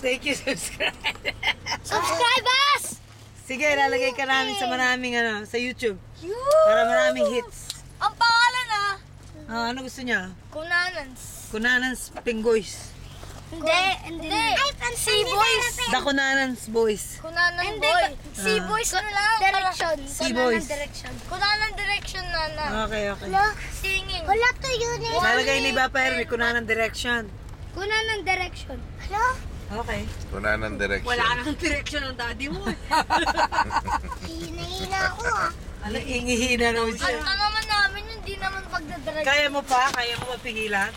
Thank you, subscribe. Subscribe us! Sige, lalagay ka namin sa maraming sa YouTube. Para maraming hits. Ang pangalan Ano gusto niya? Kunanans. Kunanans Pinggoys. Hindi. C-Boys. The Kunanans Boys. Kunanan Boy. C-Boys na lang. Direction. C-Boys. Kunanan Direction na. Okay. Singing. Wala to yun eh. Lalagay ni Papa Ermi, Kunanan Direction. Kunanan Direction. Hello? Okay. Kunanan Direction. Wala nang direction ng daddy mo. Hihina ako Ano, ingihina raw siya. Ano naman namin, hindi naman pagdadiretso. Kaya mo pa? Kaya mo mapigilan?